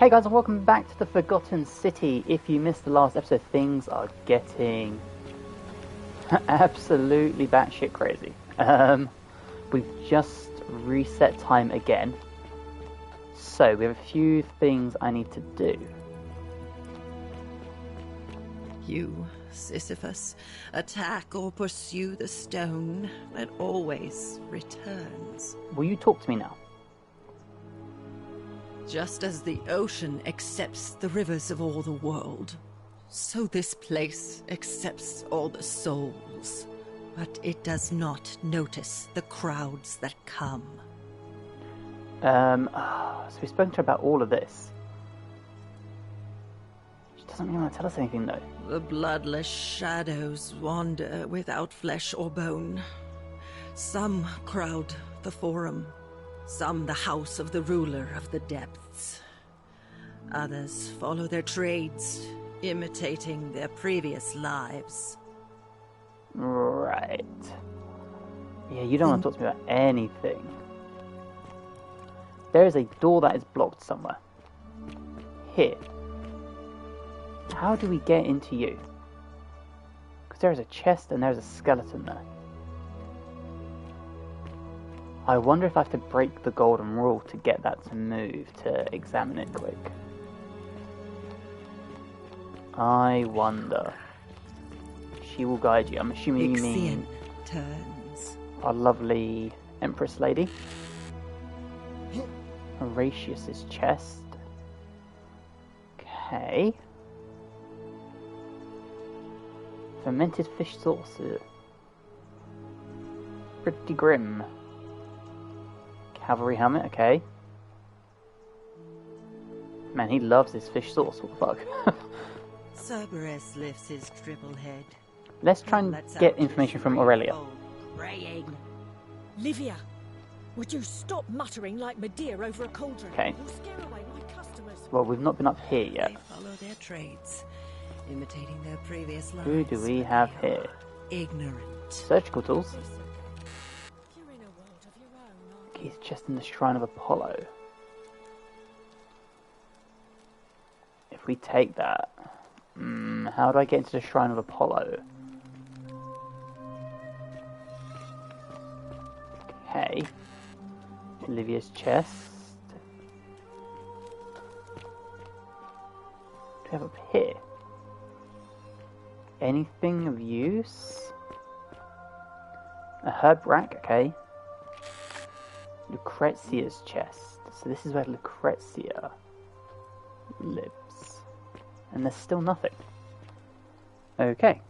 Hey guys, and welcome back to the Forgotten City. If you missed the last episode, things are getting absolutely batshit crazy. We've just reset time again, so we have a few things I need to do. You, Sisyphus, attack or pursue the stone that always returns. Will you talk to me now? Just as the ocean accepts the rivers of all the world, so this place accepts all the souls. But it does not notice the crowds that come. So we've spoken to her about all of this. She doesn't really want to tell us anything though. The bloodless shadows wander without flesh or bone. Some crowd the forum. Some the house of the ruler of the depths. Others follow their trades, imitating their previous lives. Right. Yeah, you don't want to talk to me about anything. There is a door that is blocked somewhere. Here. How do we get into you? Because there's a chest and there's a skeleton there. I wonder if I have to break the golden rule to get that to move, to examine it quick. I wonder. She will guide you. I'm assuming you mean turns. our lovely Empress lady. Horatius's chest. Okay. Fermented fish sauce. Pretty grim. Cavalry helmet, okay. Man, he loves his fish sauce, what the fuck. Cerberus lifts his triple head. Let's try and get information from Aurelia. Praying. Livia, would you stop muttering like Medea over a cauldron? Okay. You'll scare away my customers. Well, we've not been up here yet. They follow their trades, imitating their previous lives. Who do we have here? Ignorant. Surgical tools. You're in a world of your own, aren't He's just in the Shrine of Apollo. If we take that... how do I get into the Shrine of Apollo? Okay. Olivia's chest. What do we have up here? Anything of use? A herb rack, okay. Lucrezia's chest. So this is where Lucrezia lives. And there's still nothing. Okay.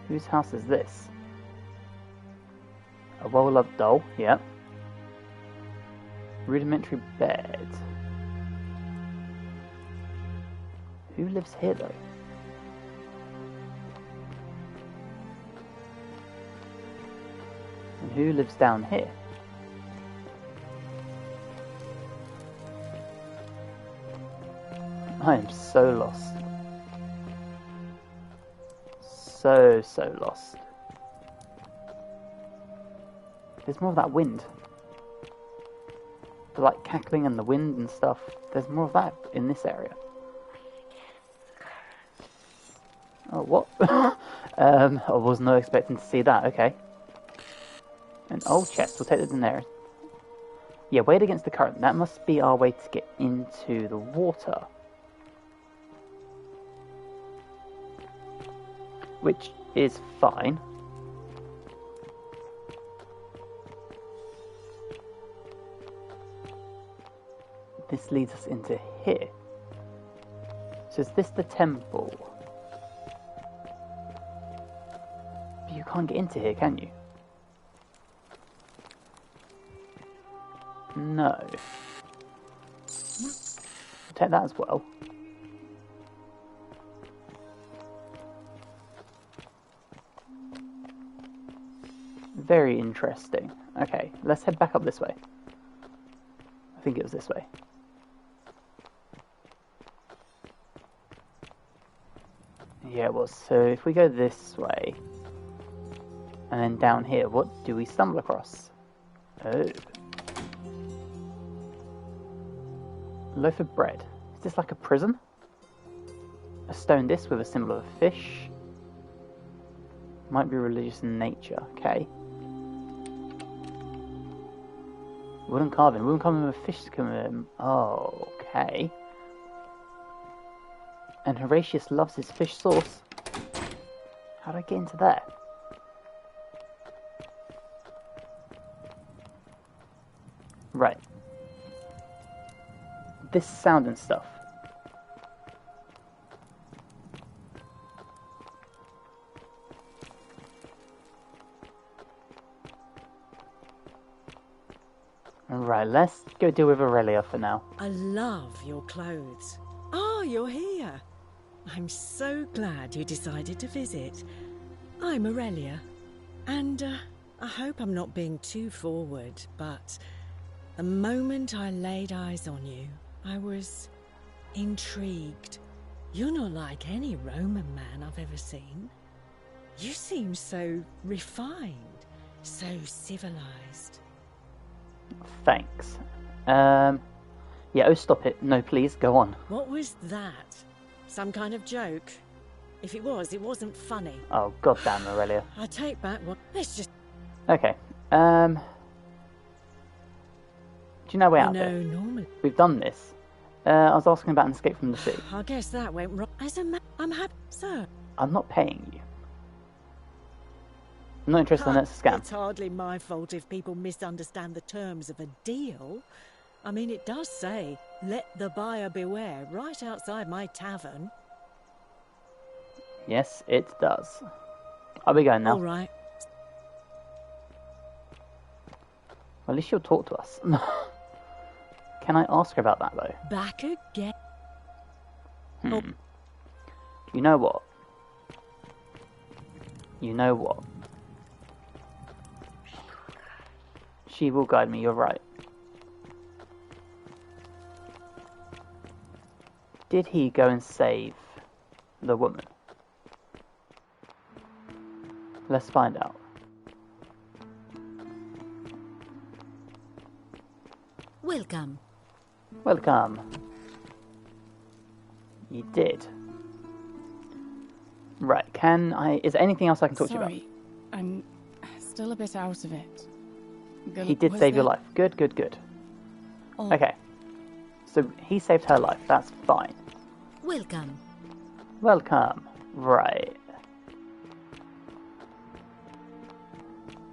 Whose house is this? A well-loved doll, yep. Rudimentary bed. Who lives here though? And who lives down here? I am so lost. So lost. There's more of that wind. The like cackling and the wind and stuff. There's more of that in this area. Oh, what? I was not expecting to see that. Okay. An old chest. We'll take this in there. Yeah, wait against the current. That must be our way to get into the water. Which is fine. This leads us into here. So is this the temple? But you can't get into here, can you? No. I'll take that as well. Very interesting. Okay, let's head back up this way. I think it was this way. Yeah, it was. So if we go this way, And then down here, what do we stumble across? Oh. Loaf of bread. Is this like a prison? A stone disc with a symbol of a fish. Might be religious in nature. Okay. Wooden carving. Wooden carving with a fish. Oh, okay. And Horatius loves his fish sauce. How do I get into there? Right. This sound and stuff. Right, let's go deal with Aurelia for now. I love your clothes. Oh, you're here. I'm so glad you decided to visit. I'm Aurelia, and I hope I'm not being too forward, but the moment I laid eyes on you, I was intrigued. You're not like any Roman man I've ever seen. You seem so refined, so civilized. Thanks. Yeah, oh, stop it. No, please, go on. What was that? Some kind of joke? If it was, it wasn't funny. Oh, goddamn, Aurelia. I take back what... Let's just... Okay, do you know way out there? Normally... We've done this. I was asking about an escape from the sea. I guess that went wrong. As a man, I'm happy, sir. I'm not paying you. I'm not interested in that scam. It's hardly my fault if people misunderstand the terms of a deal. I mean, it does say, let the buyer beware, right outside my tavern. Yes, it does. Are we going now? All right. Well, at least she'll talk to us. Can I ask her about that, though? Back again. Oh. You know what? You know what? She will guide me, you're right. Did he go and save the woman? Let's find out. Welcome. Welcome. You did. Right, is there anything else I can talk to you about? Sorry, I'm still a bit out of it. He did save your life. Good, good, good. Oh. Okay. So he saved her life. That's fine. Welcome. Welcome. Right.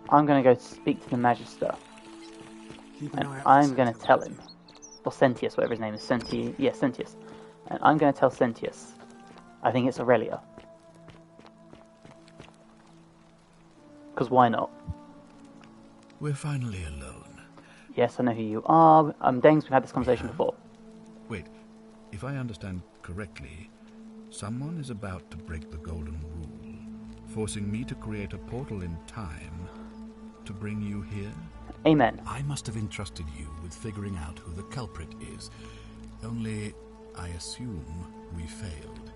I'm going to go speak to the Magister. And I'm going to tell him. Or Sentius, whatever his name is. Sentius. And I'm going to tell Sentius. I think it's Aurelia. Because why not? We're finally alone. Yes, I know who you are. Dengs, we've had this conversation before. Wait, if I understand correctly, someone is about to break the golden rule, forcing me to create a portal in time to bring you here? Amen. I must have entrusted you with figuring out who the culprit is. Only, I assume we failed,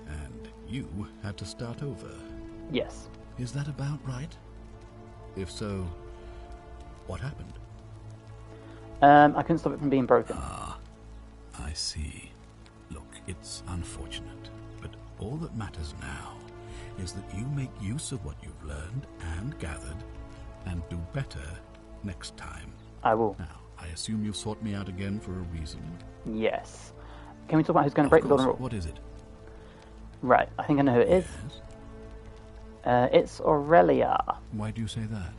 and you had to start over. Yes. Is that about right? If so, what happened? I couldn't stop it from being broken. Ah, I see. Look, it's unfortunate, but all that matters now is that you make use of what you've learned and gathered, and do better next time. I will. Now, I assume you sought me out again for a reason. Yes. Can we talk about who's going to break the golden rule? What is it? Right, I think I know who it is. It's Aurelia. Why do you say that?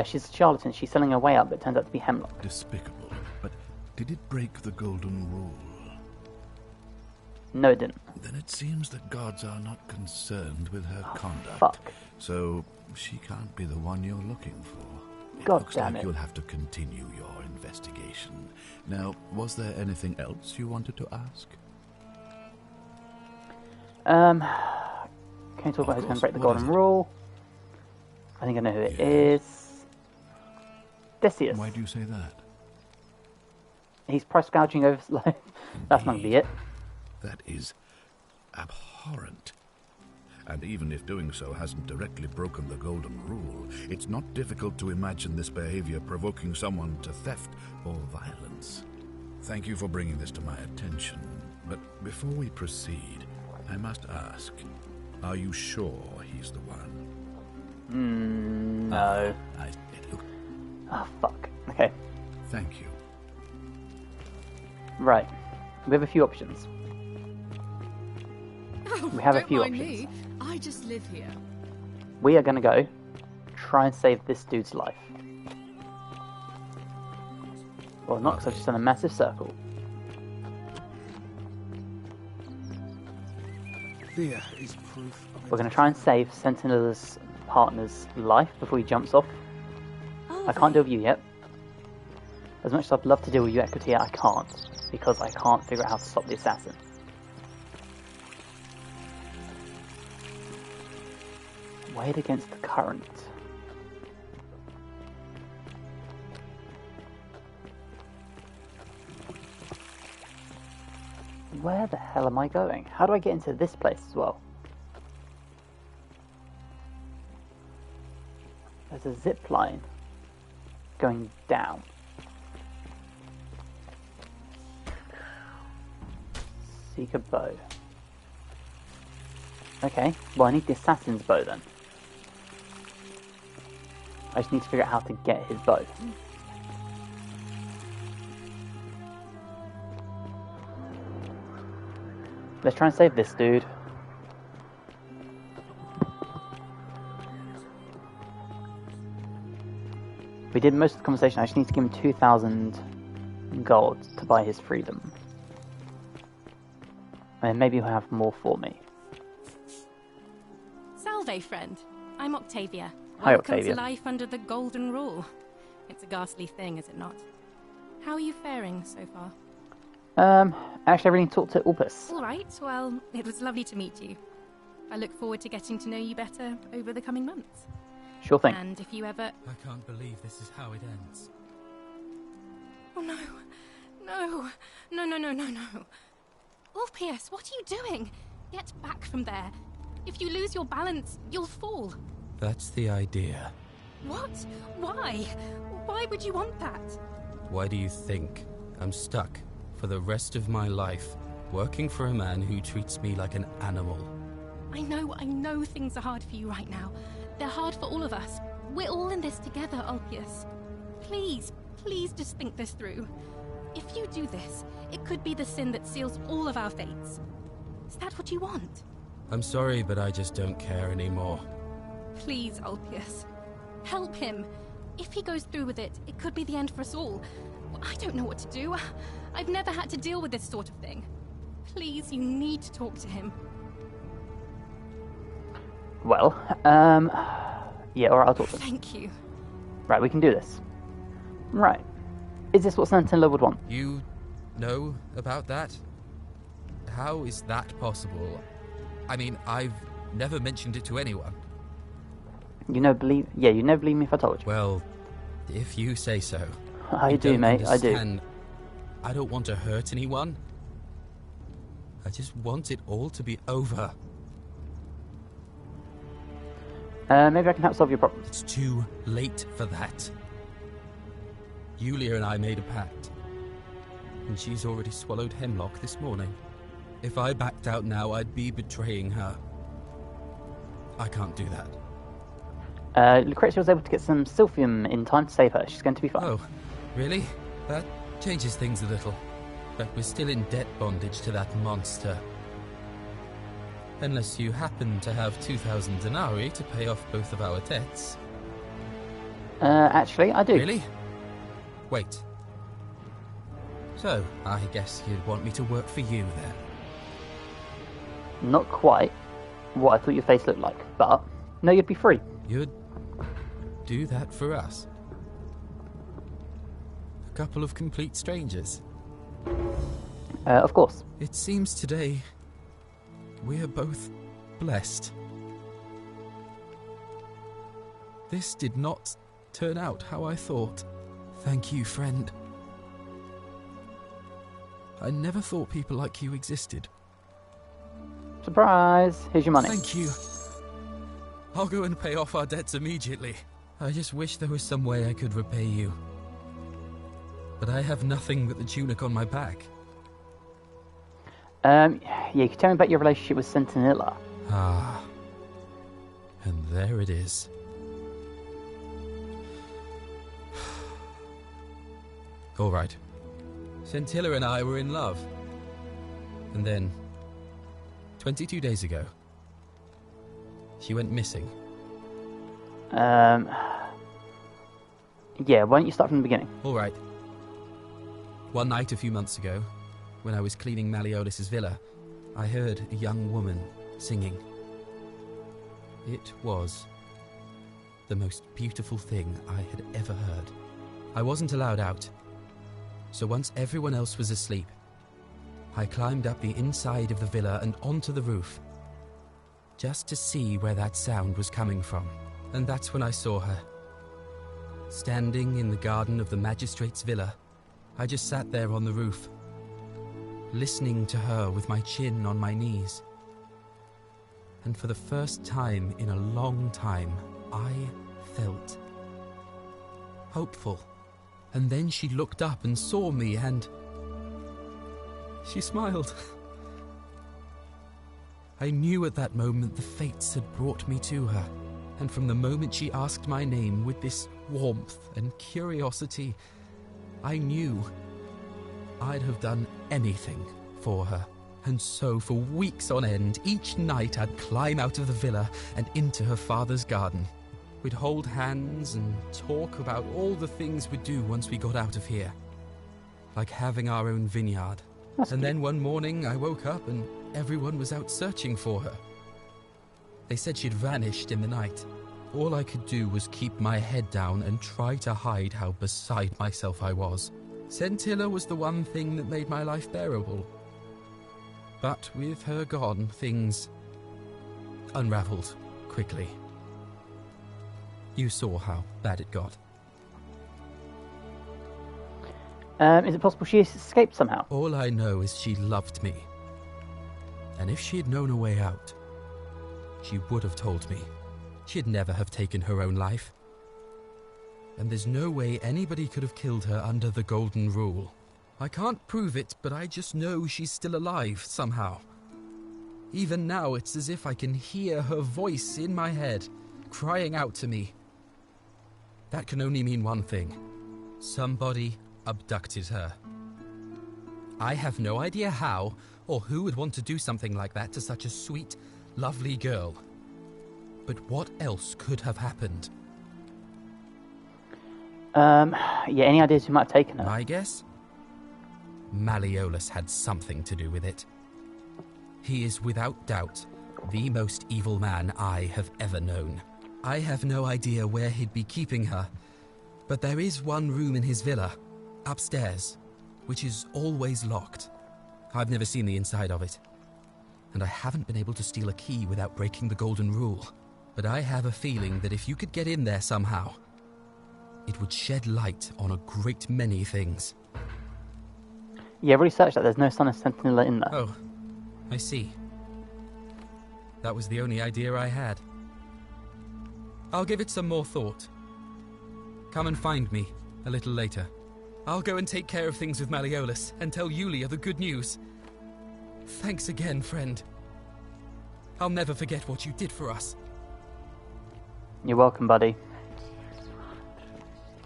She's a charlatan. She's selling her way out, but it turned out to be hemlock. Despicable. But did it break the golden rule? No, it didn't. Then it seems that gods are not concerned with her conduct. Fuck. So she can't be the one you're looking for. God Looks damn like it. you'll have to continue your investigation. Now, was there anything else you wanted to ask? Can we talk about who's going to break the What golden is it? rule? I think I know who it is. Decius. Why do you say that? He's price gouging over his life. That's not going to be it. That is abhorrent. And even if doing so hasn't directly broken the golden rule, it's not difficult to imagine this behavior provoking someone to theft or violence. Thank you for bringing this to my attention, but before we proceed, I must ask, are you sure he's the one? No. Look, Oh, fuck. Okay. thank you. Right. We have a few options. We have a few Don't mind options. me. I just live here. We are going to go try and save this dude's life. Well, not because I've just done a massive circle. There is proof of We're going to try and save Sentinel's partner's life before he jumps off. I can't deal with you yet. As much as I'd love to deal with you, Equity, I can't. Because I can't figure out how to stop the assassin. Wade against the current. Where the hell am I going? How do I get into this place as well? There's a zip line going down. Seek a bow. Okay, well I need the assassin's bow then. I just need to figure out how to get his bow. Let's try and save this dude. We did most of the conversation. I just need to give him 2,000 gold to buy his freedom. And maybe he'll have more for me. Salve, friend. I'm Octavia. Hi, Welcome Octavia. to life under the golden rule. It's a ghastly thing, is it not? How are you faring so far? Actually, I really talked to Ulpus. All right, well, it was lovely to meet you. I look forward to getting to know you better over the coming months. Sure thing. And if you ever... I can't believe this is how it ends. Oh, no. No. No, no, no, no, no. Ulpius, what are you doing? Get back from there. If you lose your balance, you'll fall. That's the idea. What? Why? Why would you want that? Why do you think I'm stuck for the rest of my life working for a man who treats me like an animal? I know things are hard for you right now. They're hard for all of us. We're all in this together, Ulpius. Please, please just think this through. If you do this, it could be the sin that seals all of our fates. Is that what you want? I'm sorry, but I just don't care anymore. Please, Ulpius. Help him. If he goes through with it, it could be the end for us all. I don't know what to do. I've never had to deal with this sort of thing. Please, you need to talk to him. Well, yeah, alright, I'll talk to him. Thank you. Right, we can do this. Right. Is this what Sentinel would want? You know about that? How is that possible? I mean, I've never mentioned it to anyone. You never believe me if I told you. Well, if you say so. I You do, don't mate, I do. understand. I don't want to hurt anyone. I just want it all to be over. Maybe I can help solve your problems. It's too late for that. Yulia and I made a pact, and she's already swallowed hemlock this morning. If I backed out now, I'd be betraying her. I can't do that. Lucrezia was able to get some silphium in time to save her. She's going to be fine. Oh, really? That changes things a little. But we're still in debt bondage to that monster. Unless you happen to have 2,000 denarii to pay off both of our debts. Actually, I do. Really? Wait. So, I guess you'd want me to work for you then? Not quite what I thought your face looked like, but no, you'd be free. You'd do that for us? A couple of complete strangers? Of course. It seems today we are both blessed. This did not turn out how I thought. Thank you, friend. I never thought people like you existed. Surprise! Here's your money. Thank you. I'll go and pay off our debts immediately. I just wish there was some way I could repay you. But I have nothing but the tunic on my back. Yeah, you can tell me about your relationship with Sentinella. Ah. And there it is. All right. Scintilla and I were in love. And then, 22 days ago, she went missing. Yeah, why don't you start from the beginning? All right. One night a few months ago, when I was cleaning Malleolus's villa, I heard a young woman singing. It was the most beautiful thing I had ever heard. I wasn't allowed out, so once everyone else was asleep, I climbed up the inside of the villa and onto the roof, just to see where that sound was coming from. And that's when I saw her. Standing in the garden of the magistrate's villa, I just sat there on the roof, listening to her with my chin on my knees. And for the first time in a long time, I felt hopeful. And then she looked up and saw me, and she smiled. I knew at that moment the fates had brought me to her, and from the moment she asked my name with this warmth and curiosity, I knew I'd have done anything for her. And so for weeks on end, each night I'd climb out of the villa and into her father's garden. We'd hold hands and talk about all the things we'd do once we got out of here. Like having our own vineyard. And then one morning I woke up and everyone was out searching for her. They said she'd vanished in the night. All I could do was keep my head down and try to hide how beside myself I was. Scintilla was the one thing that made my life bearable. But with her gone, things unraveled quickly. You saw how bad it got. Is it possible she escaped somehow? All I know is she loved me. And if she had known a way out, she would have told me. She'd never have taken her own life. And there's no way anybody could have killed her under the Golden Rule. I can't prove it, but I just know she's still alive somehow. Even now, it's as if I can hear her voice in my head, crying out to me. That can only mean one thing. Somebody abducted her. I have no idea how, or who would want to do something like that to such a sweet, lovely girl. But what else could have happened? Yeah, any ideas who might have taken her? My guess? Malleolus had something to do with it. He is without doubt the most evil man I have ever known. I have no idea where he'd be keeping her, but there is one room in his villa, upstairs, which is always locked. I've never seen the inside of it, and I haven't been able to steal a key without breaking the Golden Rule. But I have a feeling that if you could get in there somehow, it would shed light on a great many things. Yeah, I've researched that. There's no sign of Sentinella in there. Oh, I see. That was the only idea I had. I'll give it some more thought. Come and find me a little later. I'll go and take care of things with Malleolus and tell Yulia the good news. Thanks again, friend. I'll never forget what you did for us. You're welcome, buddy.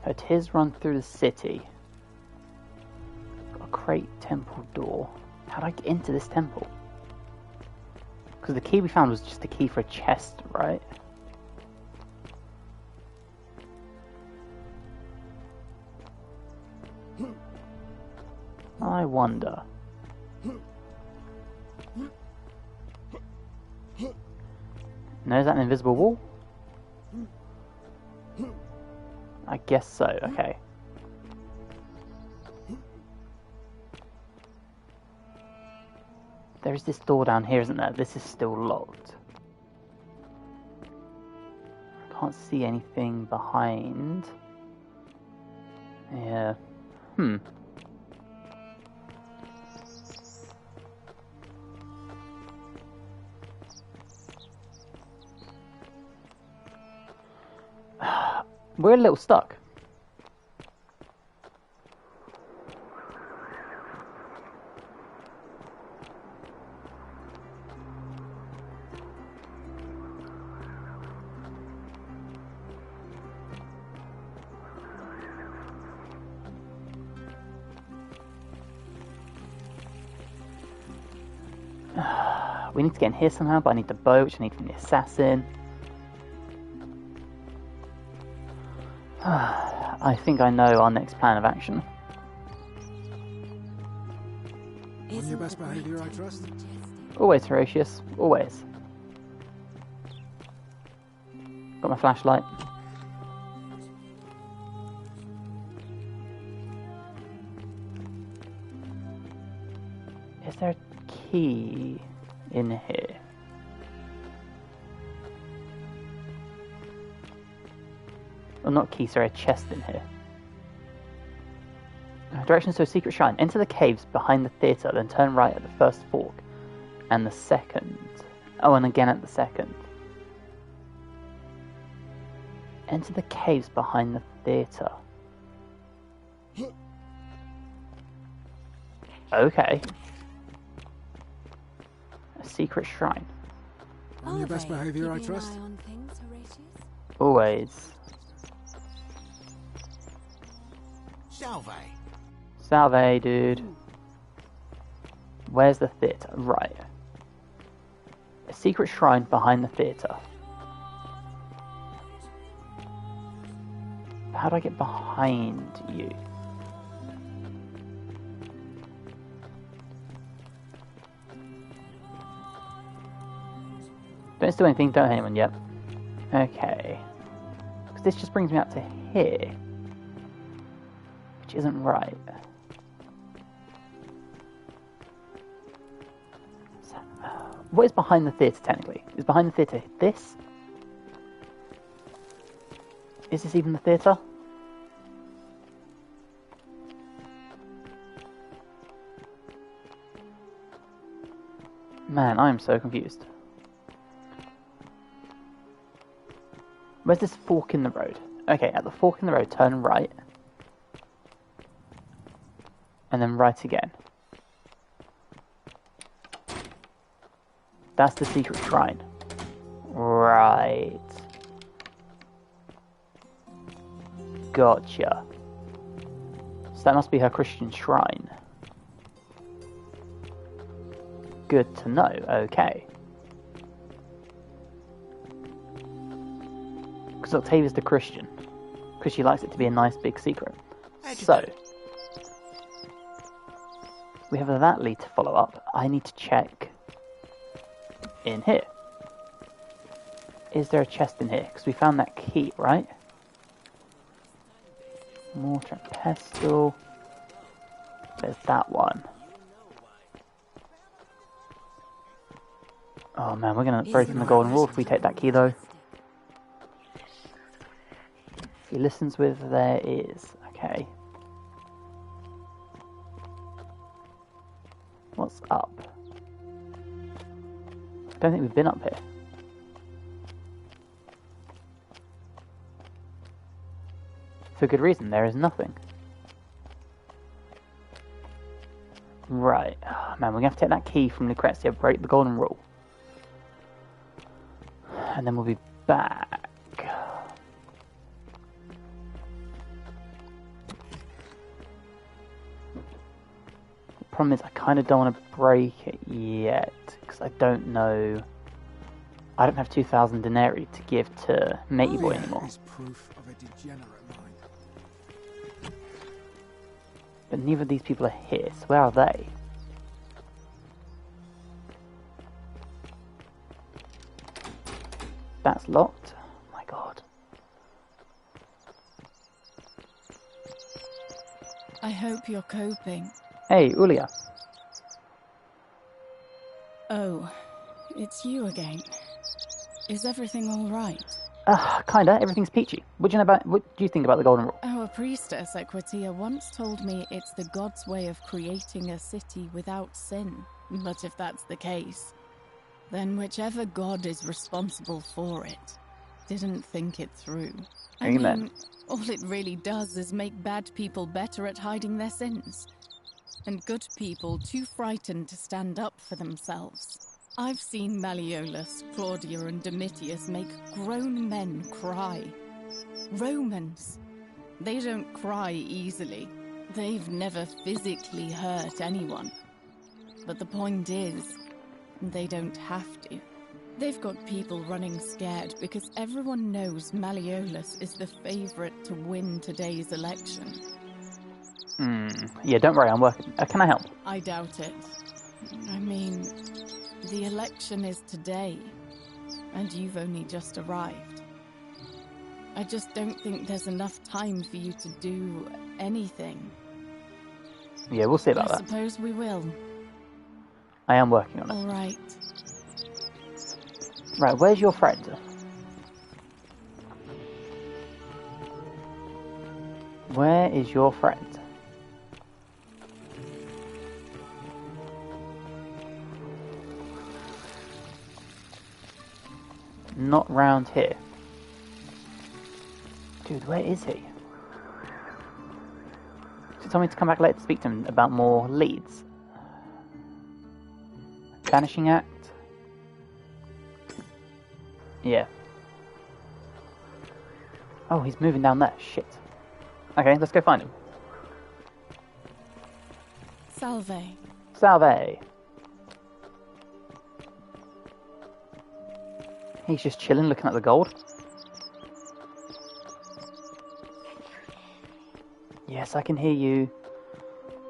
Her tears run through the city. Got a crate temple door. How do I get into this temple? Because the key we found was just a key for a chest, right? I wonder. No, is that an invisible wall? I guess so, okay. There is this door down here, isn't there? This is still locked. I can't see anything behind. Yeah. We're a little stuck. We need to get in here somehow, but I need the bow, which I need from the assassin. I think I know our next plan of action. On your best behavior, I trust. Always Horatius, always. Got my flashlight. Is there a key in here? Well, not key, sorry, a chest in here. Directions to a secret shrine. Enter the caves behind the theatre, then turn right at the first fork. And the second. Oh, and again at the second. Enter the caves behind the theatre. Okay. A secret shrine. On your best behavior, I trust. Always. Salve. Salve, dude. Where's the theatre? Right. A secret shrine behind the theatre. How do I get behind you? Don't steal anything, don't hurt anyone yet. Okay. Because this just brings me up to here. Which isn't right. So, what is behind the theatre, technically? Is behind the theatre this? Is this even the theatre? Man, I am so confused. Where's this fork in the road? Okay, at the fork in the road, turn right. And then right again. That's the secret shrine. Right. Gotcha. So that must be her Christian shrine. Good to know, okay. Because Octavia's the Christian. Because she likes it to be a nice big secret. So, we have that lead to follow up. I need to check in here. Is there a chest in here? Because we found that key, right? Mortar and pestle. There's that one. Oh man, we're going to break in the golden rule if we take that key though. If he listens with, there is. Okay. What's up? I don't think we've been up here. For good reason, there is nothing. Right. Oh, man, we're going to have to take that key from Lucrezia, break the golden rule. And then we'll be back. The problem is I kind of don't want to break it yet, because I don't know. I don't have 2,000 denarii to give to Matey Boy anymore. Proof of a degenerate mind. But neither of these people are here, so where are they? That's locked. Oh my god. I hope you're coping. Hey, Ulia. Oh, it's you again. Is everything all right? Kinda. Everything's peachy. What do you think about the golden rule? Our priestess at Quatia once told me it's the god's way of creating a city without sin. But if that's the case, then whichever god is responsible for it didn't think it through. I Amen. mean, all it really does is make bad people better at hiding their sins, and good people too frightened to stand up for themselves. I've seen Malleolus, Claudia, and Domitius make grown men cry. Romans. They don't cry easily. They've never physically hurt anyone. But the point is, they don't have to. They've got people running scared because everyone knows Malleolus is the favorite to win today's election. Yeah, don't worry, I'm working. Can I help? I doubt it. I mean, the election is today, and you've only just arrived. I just don't think there's enough time for you to do anything. Yeah, we'll see about I that. suppose we will. I am working on it. All right. Right, where's your friend? Where is your friend? Not round here. Dude, where is he? She told me to come back later to speak to him about more leads. Vanishing Act. Yeah. Oh, he's moving down there. Shit. Okay, let's go find him. Salve. Salve. He's just chilling, looking at the gold. Yes, I can hear you.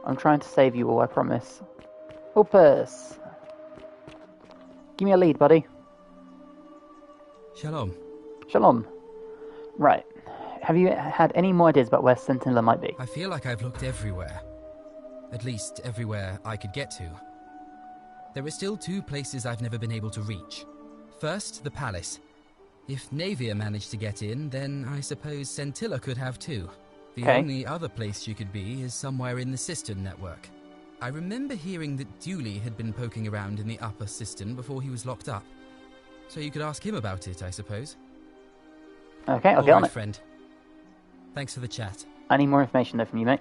I'm trying to save you all, I promise. Opus! Give me a lead, buddy. Shalom. Shalom. Right. Have you had any more ideas about where Sentinella might be? I feel like I've looked everywhere. At least everywhere I could get to. There are still two places I've never been able to reach. First, the palace. If Navia managed to get in, then I suppose Scintilla could have too. The only other place she could be is somewhere in the Cistern network. I remember hearing that Dooley had been poking around in the upper Cistern before he was locked up. So you could ask him about it, I suppose. Okay, I'll get on it. Friend. Thanks for the chat. I need more information though from you, mate.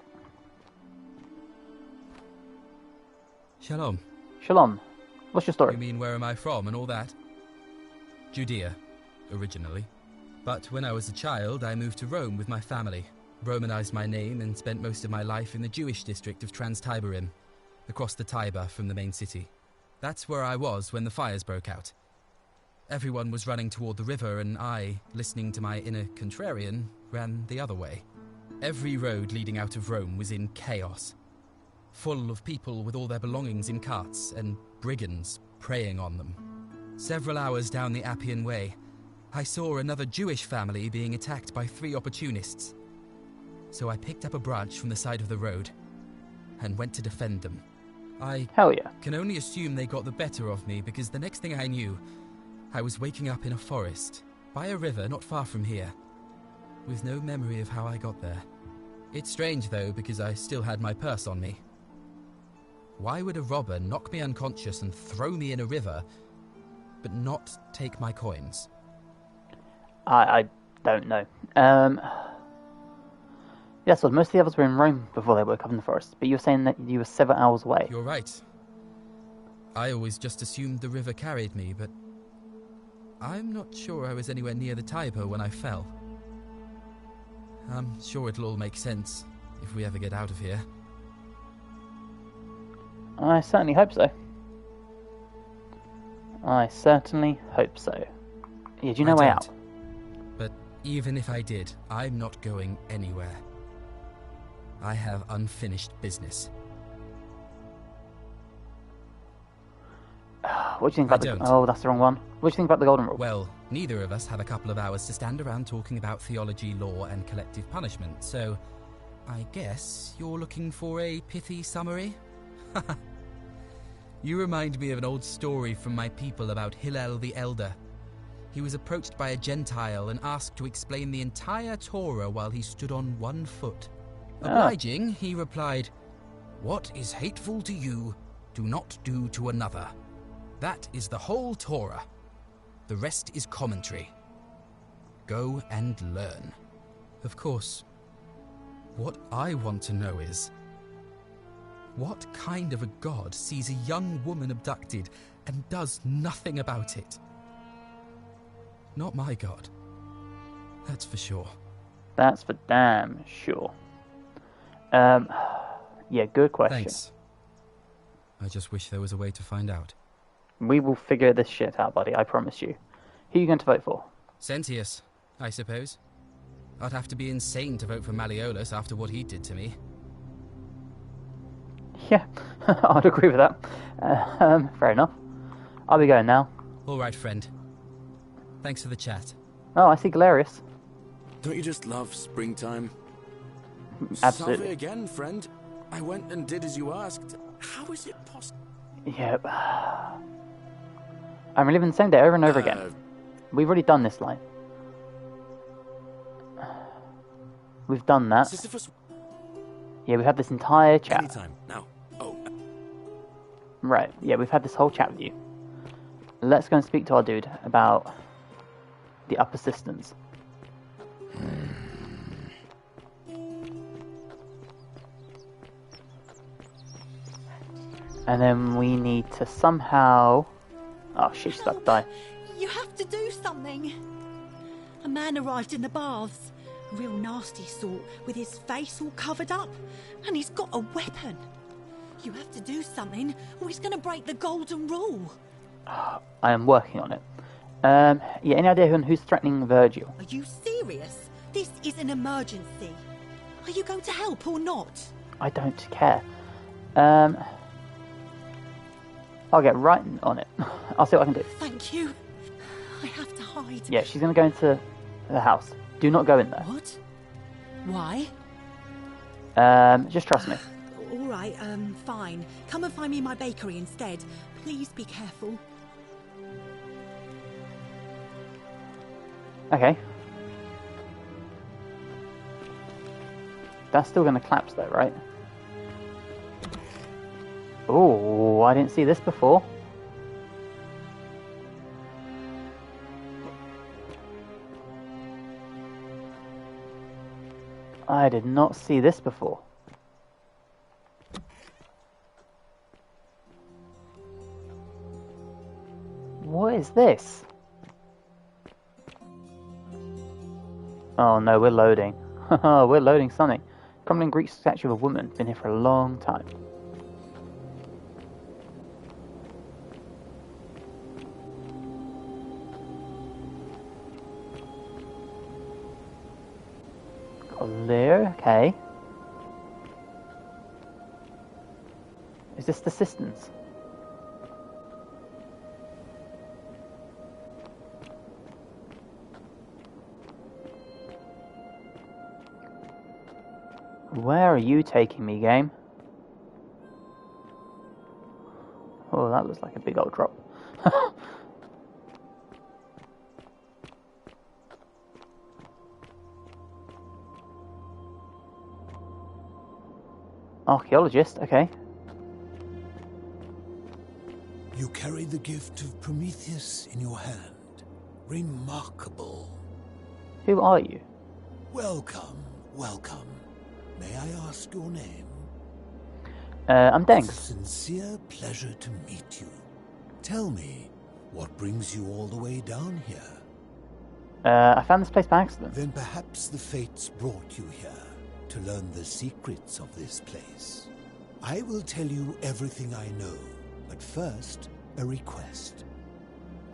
Shalom. Shalom. What's your story? You mean where am I from and all that? Judea, originally. But when I was a child, I moved to Rome with my family, Romanized my name and spent most of my life in the Jewish district of Trans-Tiberim, across the Tiber from the main city. That's where I was when the fires broke out. Everyone was running toward the river and I, listening to my inner contrarian, ran the other way. Every road leading out of Rome was in chaos, full of people with all their belongings in carts and brigands preying on them. Several hours down the Appian Way, I saw another Jewish family being attacked by 3 opportunists. So I picked up a branch from the side of the road and went to defend them. I can only assume they got the better of me because the next thing I knew, I was waking up in a forest, by a river not far from here, with no memory of how I got there. It's strange though, because I still had my purse on me. Why would a robber knock me unconscious and throw me in a river, but not take my coins? I don't know. Yes, well, most of the others were in Rome before they woke up in the forest, but you were saying that you were several hours away. You're right. I always just assumed the river carried me, but I'm not sure I was anywhere near the Tiber when I fell. I'm sure it'll all make sense if we ever get out of here. I certainly hope so. I certainly hope so. Yeah, do you know way out? But even if I did, I'm not going anywhere. I have unfinished business. What do you think about the... Oh, that's the wrong one. What do you think about the Golden Rule? Well, neither of us have a couple of hours to stand around talking about theology, law, and collective punishment, so I guess you're looking for a pithy summary? You remind me of an old story from my people about Hillel the Elder. He was approached by a Gentile and asked to explain the entire Torah while he stood on one foot. Obliging, he replied, "What is hateful to you, do not do to another. That is the whole Torah. The rest is commentary." Go and learn. Of course, what I want to know is, what kind of a god sees a young woman abducted and does nothing about it? Not my god. That's for sure. That's for damn sure. Yeah, good question. Thanks. I just wish there was a way to find out. We will figure this shit out, buddy, I promise you. Who are you going to vote for? Sentius, I suppose. I'd have to be insane to vote for Malleolus after what he did to me. Yeah, I'd agree with that. Fair enough. I'll be going now. All right, friend. Thanks for the chat. Oh, I see Galerius. Don't you just love springtime? Absolutely. Salve again, friend. I went and did as you asked. How is it possible? Yep. I'm reliving the same day over and over again. We've already done this line. We've done that. Sisyphus. Yeah, we've had this entire chat. Anytime now. Oh. Right, yeah, we've had this whole chat with you. Let's go and speak to our dude about the upper systems. And then we need to somehow... Oh shit, she's about to die. You have to do something. A man arrived in the baths. A real nasty sort, with his face all covered up. And he's got a weapon. You have to do something, or he's going to break the golden rule. I am working on it. Yeah, any idea who's threatening Virgil? Are you serious? This is an emergency. Are you going to help or not? I don't care. I'll get right on it. I'll see what I can do. Thank you. I have to hide. Yeah, she's going to go into the house. Do not go in there. What? Why? Just trust me. All right, fine. Come and find me in my bakery instead. Please be careful. Okay. That's still going to collapse though, right? Oh, I didn't see this before. I did not see this before. What is this? Oh no, we're loading. We're loading something. Crumbling Greek statue of a woman. Been here for a long time. There, okay. Is this the Sisters? Where are you taking me, game? Oh, that looks like a big old drop. Archaeologist, okay. You carry the gift of Prometheus in your hand. Remarkable. Who are you? Welcome, welcome. May I ask your name? I'm Dengs. It's a sincere pleasure to meet you. Tell me, what brings you all the way down here? I found this place by accident. Then perhaps the fates brought you here to learn the secrets of this place. I will tell you everything I know, but first, a request.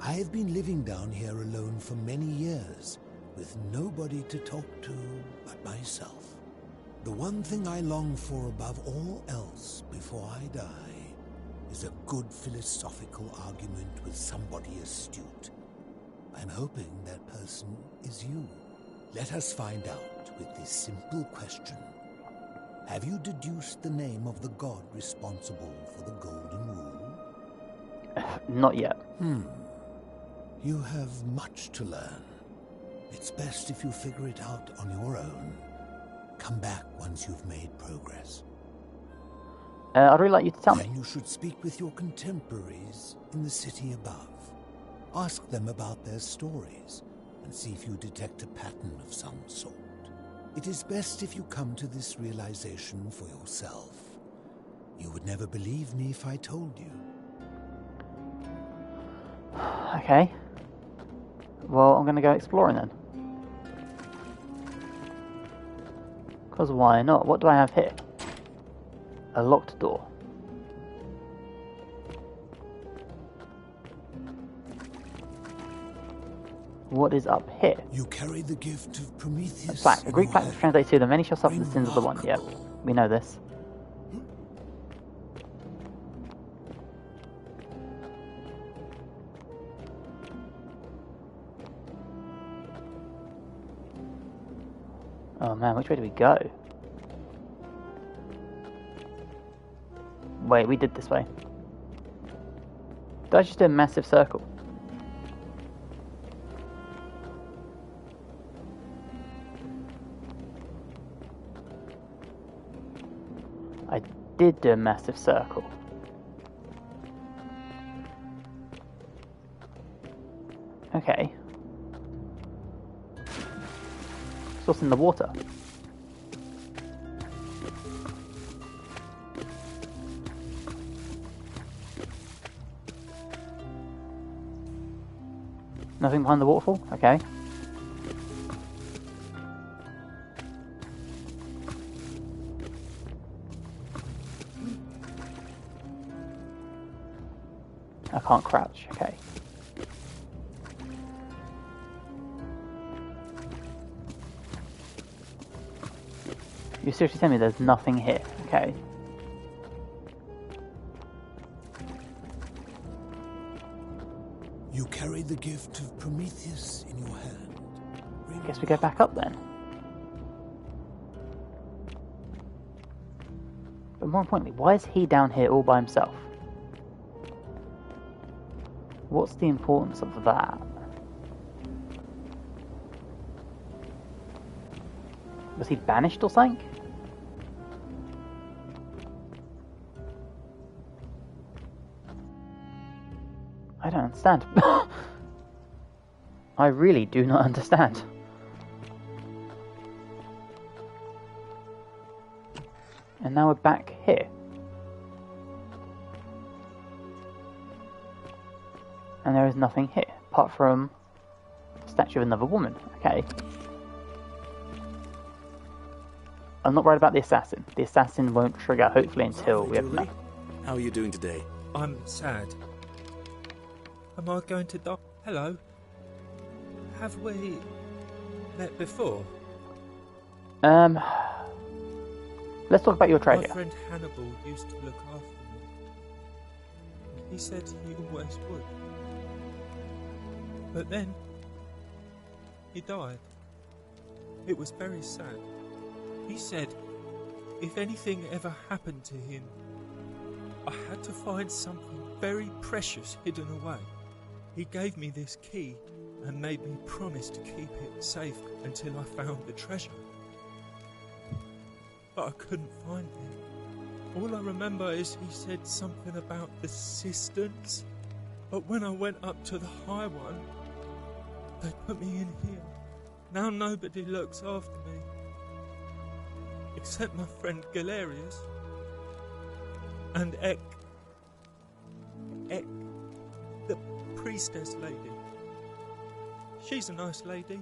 I have been living down here alone for many years, with nobody to talk to but myself. The one thing I long for above all else before I die is a good philosophical argument with somebody astute. I'm hoping that person is you. Let us find out with this simple question. Have you deduced the name of the god responsible for the Golden Rule? Not yet. You have much to learn. It's best if you figure it out on your own. Come back once you've made progress. I'd really like you to tell me. Then you should speak with your contemporaries in the city above. Ask them about their stories, and see if you detect a pattern of some sort. It is best if you come to this realization for yourself. You would never believe me if I told you. Okay. Well, I'm going to go exploring then. Because why not? What do I have here? A locked door. What is up here? You carry the gift of Prometheus. A plaque. A Greek plaque that translates to the many shall suffer the sins of the one. Yep, we know this. Oh man, which way do we go? Wait, we did this way. Did I just do a massive circle? I did do a massive circle. Okay. What's in the water? Nothing behind the waterfall? Okay. I can't crouch, okay. You seriously tell me there's nothing here, okay. You carry the gift of Prometheus in your hand. I guess we go back up then. But more importantly, why is he down here all by himself? What's the importance of that? Was he banished or something? I don't understand. I really do not understand. And now we're back here. And there is nothing here, apart from a statue of another woman. Okay. I'm not worried about the assassin. The assassin won't trigger, hopefully, until we have enough. How are you doing today? I'm sad. Am I going to die? Hello? Have we met before? Let's talk about your treasure. My friend Hannibal used to look after me. He said he always would. But then, he died. It was very sad. He said, if anything ever happened to him, I had to find something very precious hidden away. He gave me this key and made me promise to keep it safe until I found the treasure. But I couldn't find it. All I remember is he said something about the cisterns. But when I went up to the high one, they put me in here. Now nobody looks after me. Except my friend Galerius. And Ek, the priestess lady. She's a nice lady.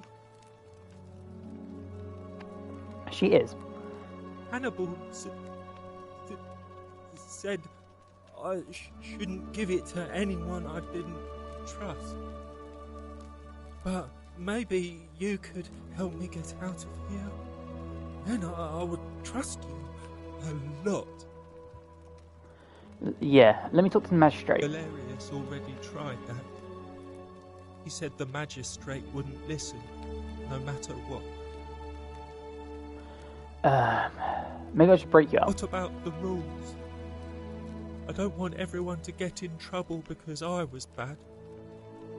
She is. Hannibal said I shouldn't give it to anyone I didn't trust. But maybe you could help me get out of here. Then I would trust you a lot. Yeah, let me talk to the magistrate. Galerius already tried that. He said the magistrate wouldn't listen, no matter what. Maybe I should break you up. What about the rules? I don't want everyone to get in trouble because I was bad.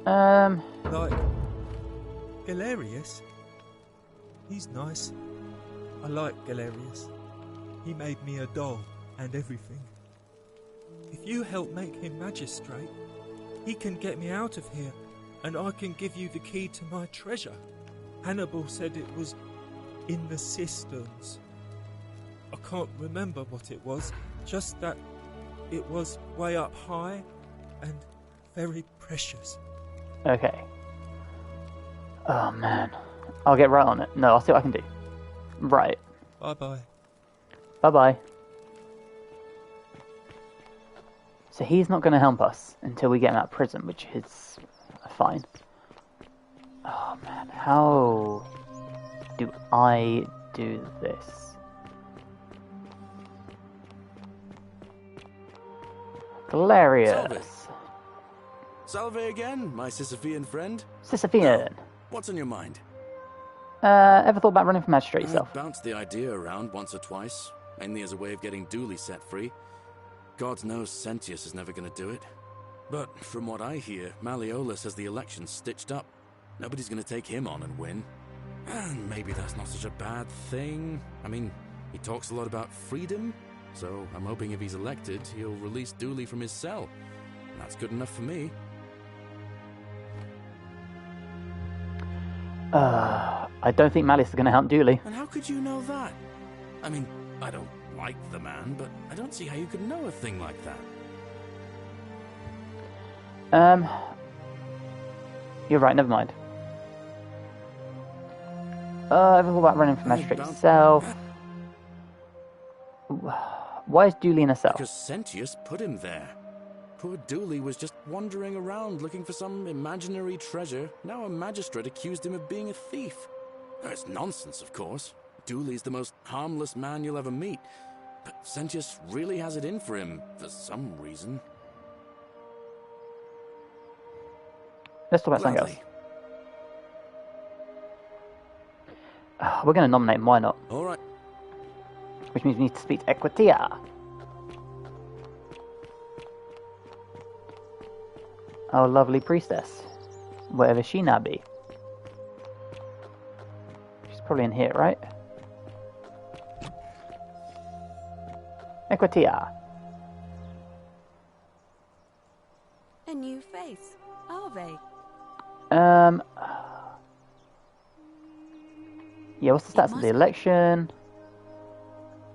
Like Galerius. He's nice. I like Galerius. He made me a doll and everything. If you help make him magistrate, he can get me out of here and I can give you the key to my treasure. Hannibal said it was in the cisterns. I can't remember what it was, just that it was way up high and very precious. Okay. Oh man. I'll get right on it. No, I'll see what I can do. Right. Bye-bye. Bye-bye. So he's not going to help us until we get him out of prison, which is fine. Oh man, how do I do this? Hilarious. Salve again, my Sisyphean friend. Sisyphean. What's on your mind? Ever thought about running for magistrate yourself? I bounced the idea around once or twice, mainly as a way of getting Dooley set free. God knows Sentius is never going to do it. But from what I hear, Malleolus has the election stitched up. Nobody's going to take him on and win. And maybe that's not such a bad thing. I mean, he talks a lot about freedom, so I'm hoping if he's elected, he'll release Dooley from his cell. And that's good enough for me. I don't think Malice is going to help Dooley. And how could you know that? I mean, I don't like the man, but I don't see how you could know a thing like that. You're right, never mind. Ever thought about running for magistrate yourself? Why is Dooley in a cell? Because Sentius put him there. Poor Dooley was just wandering around looking for some imaginary treasure. Now a magistrate accused him of being a thief. It's nonsense, of course. Dooley's the most harmless man you'll ever meet. But Sentius really has it in for him, for some reason. Let's talk about something else. We're going to nominate him, why not? Alright. Which means we need to speak to Equitia. Our lovely priestess. Whatever she now be. She's probably in here, right? Equitia. A new face, are they? Yeah, what's the stats of the election?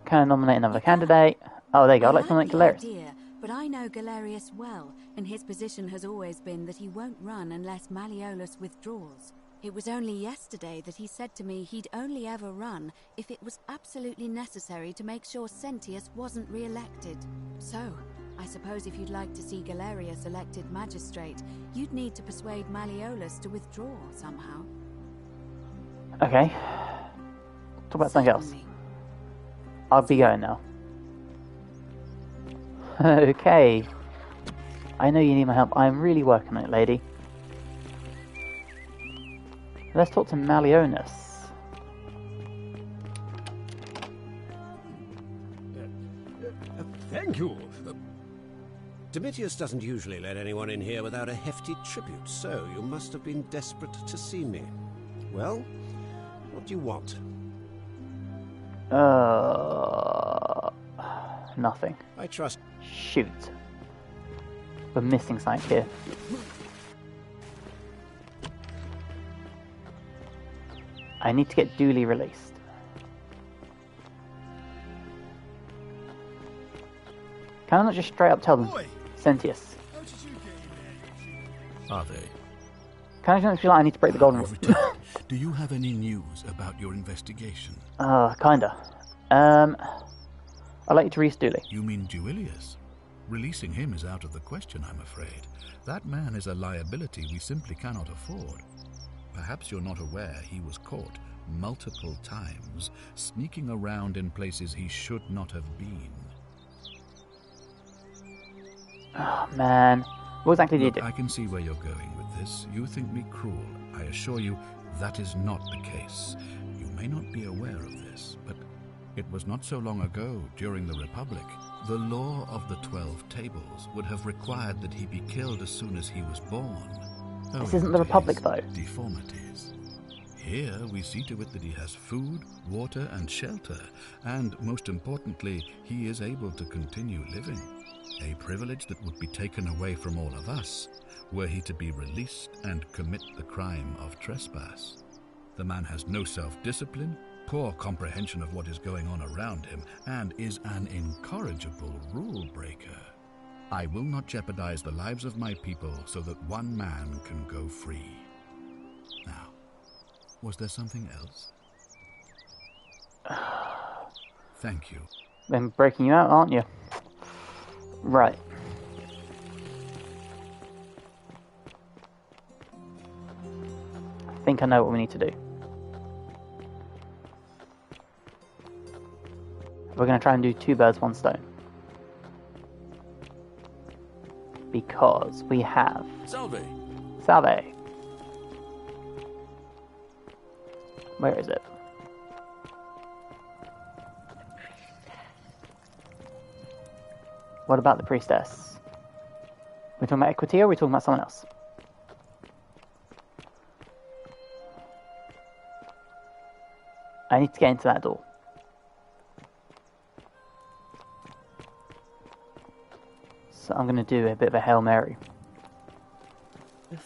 Can I nominate another candidate? Oh, there you go. I'd like to nominate Galerius. But I know Galerius well, and his position has always been that he won't run unless Malleolus withdraws. It was only yesterday that he said to me he'd only ever run if it was absolutely necessary to make sure Sentius wasn't re-elected. So, I suppose if you'd like to see Galerius elected magistrate, you'd need to persuade Malleolus to withdraw somehow. Okay. Talk about something else. I'll be going now. Okay. I know you need my help. I'm really working on it, lady. Let's talk to Malleolus. Thank you. Domitius doesn't usually let anyone in here without a hefty tribute, so you must have been desperate to see me. Well, what do you want? Nothing. I trust. Shoot. We're missing something here. I need to get Dooley released. Can I not just straight up tell them, Sentius? Are they? Can I just feel like I need to break the golden rule? Do you have any news about your investigation? Kinda. I'd like you to release Dooley. You mean Duilius? Releasing him is out of the question, I'm afraid. That man is a liability we simply cannot afford. Perhaps you're not aware he was caught multiple times, sneaking around in places he should not have been. Oh, man. What exactly did you do? I can see where you're going with this. You think me cruel. I assure you that is not the case. You may not be aware of this, but it was not so long ago, during the Republic, the law of the 12 Tables would have required that he be killed as soon as he was born. This isn't the Republic, though. Deformities. Here we see to it that he has food, water, and shelter, and most importantly, he is able to continue living. A privilege that would be taken away from all of us, were he to be released and commit the crime of trespass. The man has no self-discipline, poor comprehension of what is going on around him, and is an incorrigible rule-breaker. I will not jeopardize the lives of my people so that one man can go free. Now, was there something else? Thank you. Been breaking you out, aren't you? Right. I think I know what we need to do. We're going to try and do 2 birds, 1 stone. Because we have... Salve! Salve! Where is it? What about the priestess? We're talking about Equity, or are we talking about someone else? I need to get into that door. So I'm going to do a bit of a Hail Mary.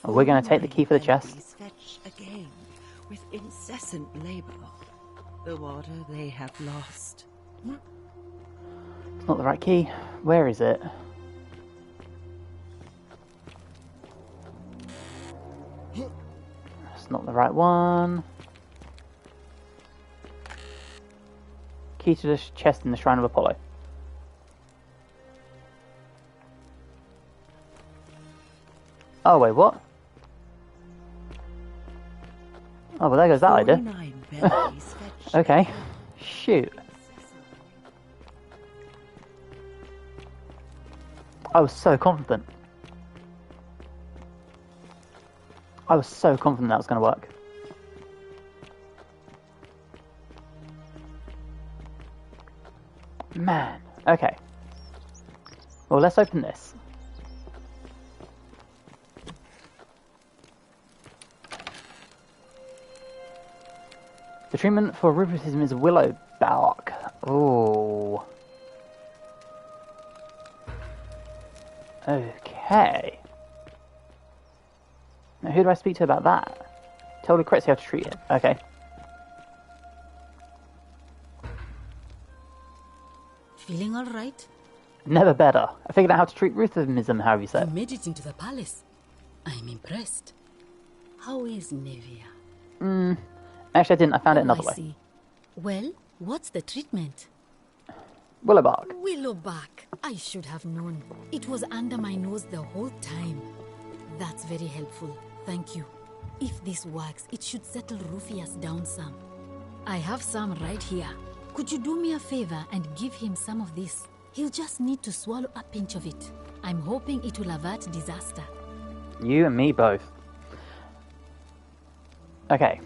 We're going to take the key for the chest. Fetch again with incessant labor the water they have lost. It's not the right key. Where is it? It's not the right one. Key to the chest in the Shrine of Apollo. Oh, wait, what? Oh, well, there goes that idea. Okay. Shoot. I was so confident. I was so confident that was going to work. Man. Okay. Well, let's open this. The treatment for rheumatism is willow bark. Oh. Okay. Now, who do I speak to about that? Tell Lucrezia how to treat it. Okay. Feeling all right? Never better. I figured out how to treat rheumatism, however you said. You made it into the palace. I'm impressed. How is Nevia? Actually, I didn't. I found it another way. See. Well, what's the treatment? Willowbark. Willowbark. I should have known. It was under my nose the whole time. That's very helpful. Thank you. If this works, it should settle Rufius down some. I have some right here. Could you do me a favor and give him some of this? He'll just need to swallow a pinch of it. I'm hoping it will avert disaster. You and me both. Okay.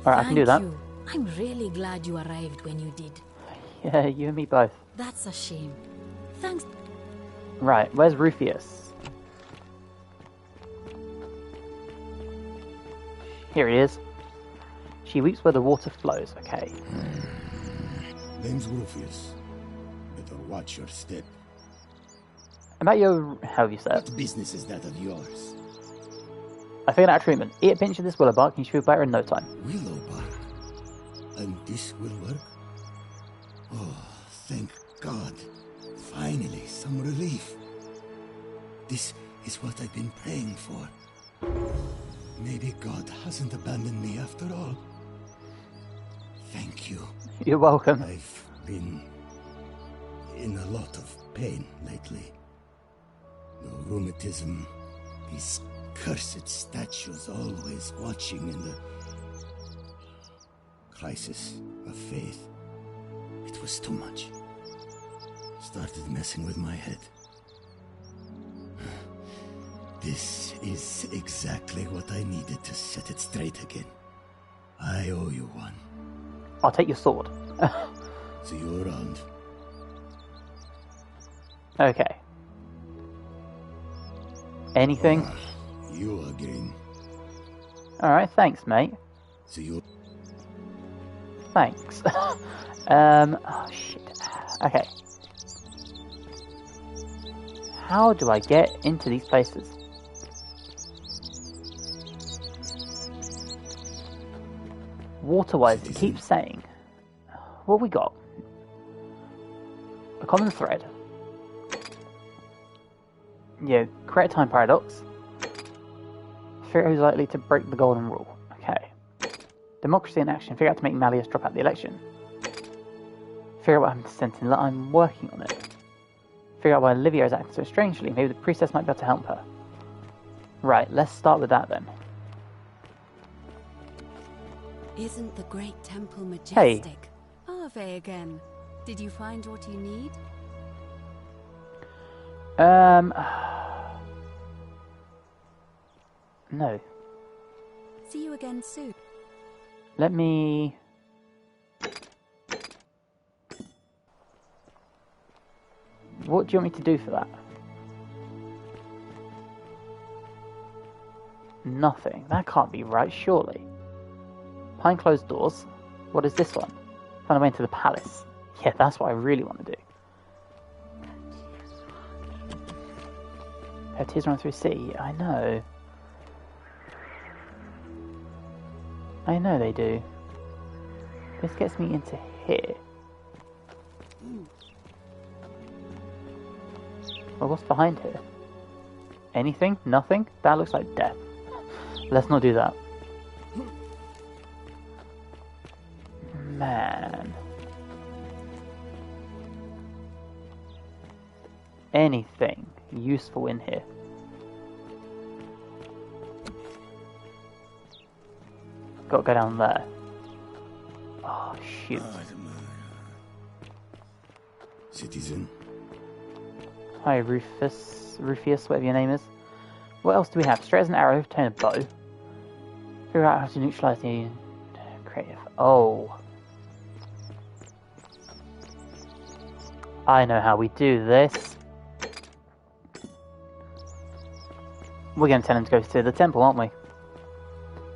Alright, I can do that. Thank you. I'm really glad you arrived when you did. Yeah, you and me both. That's a shame. Thanks. Right, where's Rufius? Here he is. She weeps where the water flows. Okay. Name's Rufius. Better watch your step. About your... how have you said? What business is that of yours? I figured out a treatment. Eat a pinch of this willow bark and you should feel better in no time. Willow bark? And this will work? Oh, thank God. Finally, some relief. This is what I've been praying for. Maybe God hasn't abandoned me after all. Thank you. You're welcome. I've been in a lot of pain lately. The rheumatism, these cursed statues always watching in the crisis of faith. It was too much. Started messing with my head. This is exactly what I needed to set it straight again. I owe you one. I'll take your sword. See you around. Okay. Anything? You again. Alright, thanks, mate. See you. Thanks. Oh, shit. Okay. How do I get into these places? Water-wise, it keeps saying. What have we got? A common thread. Yeah, create a time paradox. Figure out who's likely to break the golden rule. Okay. Democracy in action. Figure out to make Malleus drop out the election. Figure out what happened to Sentinel. I'm working on it. Figure out why Olivia is acting so strangely. Maybe the priestess might be able to help her. Right, let's start with that then. Isn't the great temple majestic? Hey. Ave again. Did you find what you need? No. See you again soon. Let me... What do you want me to do for that? Nothing. That can't be right, surely. Behind closed doors. What is this one? Find a way into the palace. Yeah, that's what I really want to do. Her tears run through sea. I know. I know they do. This gets me into here. Well, what's behind here? Anything? Nothing? That looks like death. Let's not do that. Man. Anything useful in here? Got to go down there. Oh, shoot. Citizen. Hi, Rufus, whatever your name is. What else do we have? Straight as an arrow, turn a bow. Figure out how to neutralize the creative. Oh. I know how we do this. We're going to tell him to go to the temple, aren't we?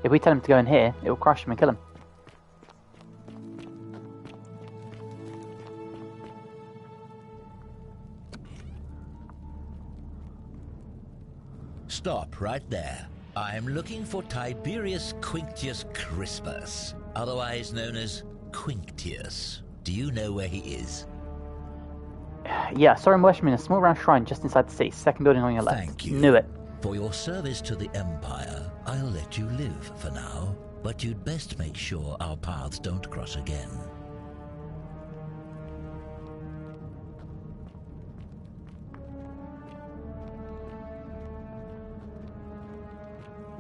If we tell him to go in here, it will crush him and kill him. Stop right there. I'm looking for Tiberius Quinctius Crispus, otherwise known as Quinctius. Do you know where he is? Yeah, saw him worshiping in a small round shrine just inside the city. Second building on your left. Thank you. Knew it. For your service to the Empire, I'll let you live for now, but you'd best make sure our paths don't cross again.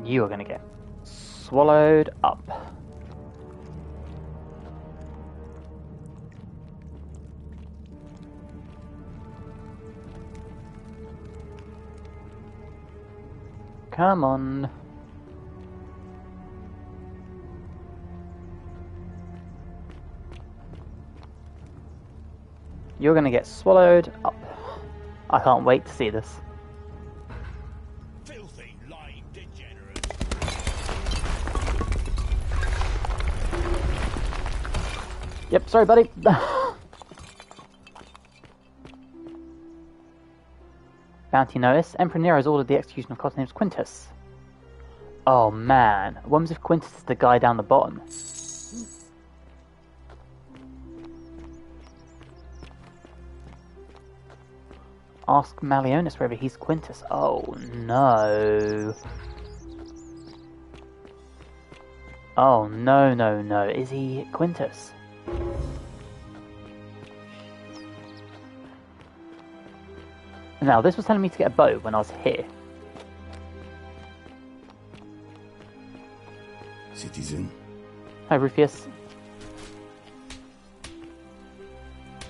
You are going to get swallowed up. Come on. You're going to get swallowed up. I can't wait to see this. Filthy, lying degenerate. Yep, sorry, buddy. Bounty notice. Emperor Nero has ordered the execution of codenames Quintus. Oh man. What was if Quintus is the guy down the bottom? Ask Malleolus whether he's Quintus. Oh no. Oh no, no, no. Is he Quintus? Now, this was telling me to get a bow when I was here. Citizen. Hi, Rufus.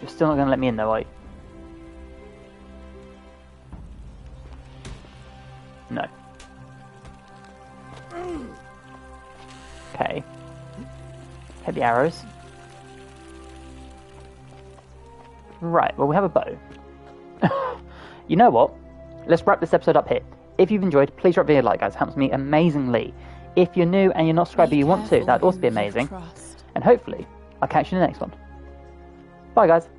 You're still not going to let me in, though, are you? No. Okay. Hit the arrows. Right, well, we have a bow. You know what? Let's wrap this episode up here. If you've enjoyed, please drop a video like, guys. It helps me amazingly. If you're new and you're not subscribed but you want to, that'd also be amazing. And hopefully, I'll catch you in the next one. Bye, guys.